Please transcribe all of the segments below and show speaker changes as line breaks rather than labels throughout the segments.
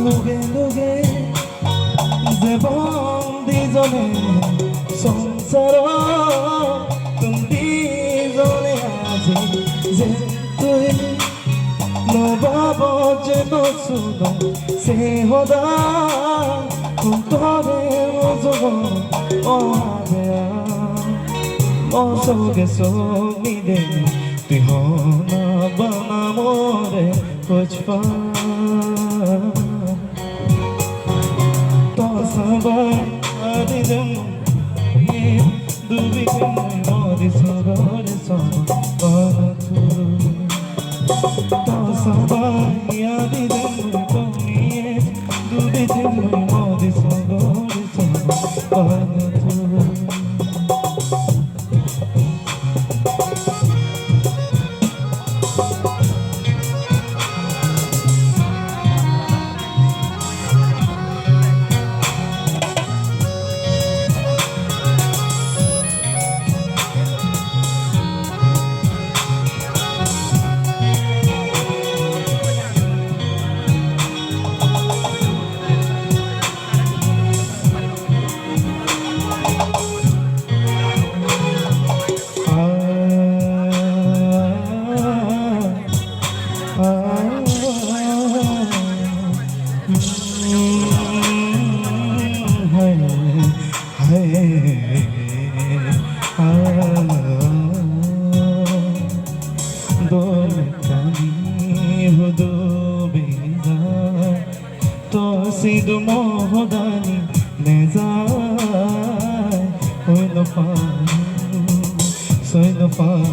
লগে লগে যে বন্দিজনে সংসার তুমি জনে আজি যে তুই নবাব যেন শুন সে হদা তবে মজব অহাবেয়া মসগে সমিদে তুই হনা বানা মোরে খুঁজপা তো সবাই আদিদম দুবি মোদি সগর সব বানাতু তো সবাই আদিদম তুমি দুবি মোদি সগর সব বানাতু Sido mohodani nezai Oi no faru, soy no faru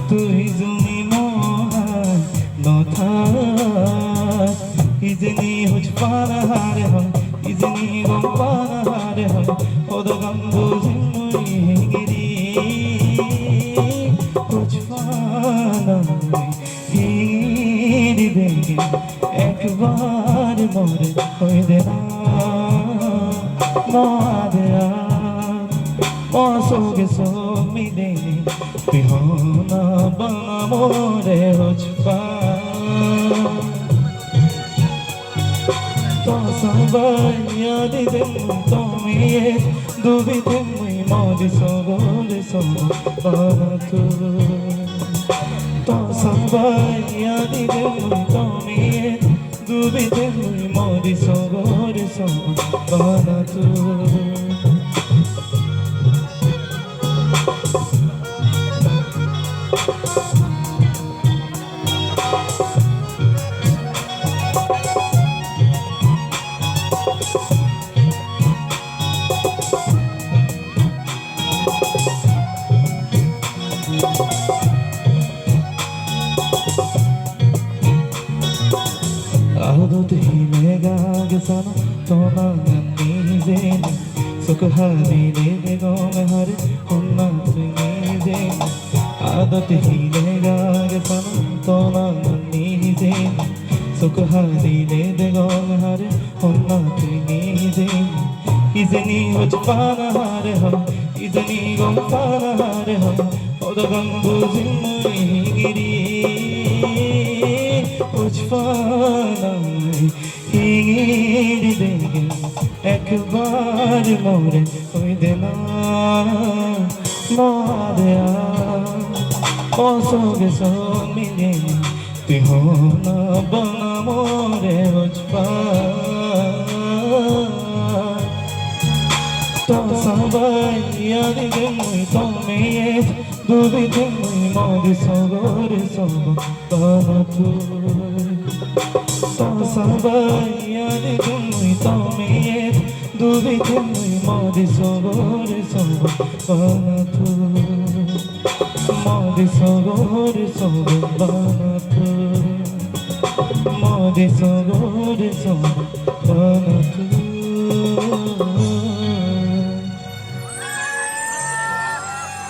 Tui zumi mohai no thai Izini huj para hare hai Izini gom para hare hai Oda gambu zimui hingiri Huj para hingiri degi একবার মোরে হই দে না মাদেয়া মসোগে সমিদে তুই হনা বানা মোরে হজপা তো সবাই আদিদে তুমি দুবিতে মুই মদি সগরে সব বানাতু তো সবাই আদিদে তুমি দুবিতে মুই মদি সগরে সব বানাতু Adot hilega gesana tona nizeni sukhadi ne gome hare honna nizeni Adot hilega gesana tona nizeni sukhadi ne gome hare honna nizeni Izini hoj pana hare ha izini gom pana hare ha oda gambu zimui giri Uchfanai hingiri dege ekbar more hoi dena madeya osoge somide tu hona bana more uchfanai to sabai adige mui tome dubite mui modi sogore sob banatu সবাই আদিদে মুই তুমি দুবিতে মুই মদি সগরে সব বানাতু মদি সগরে সব বানাতু মদি সগরে সব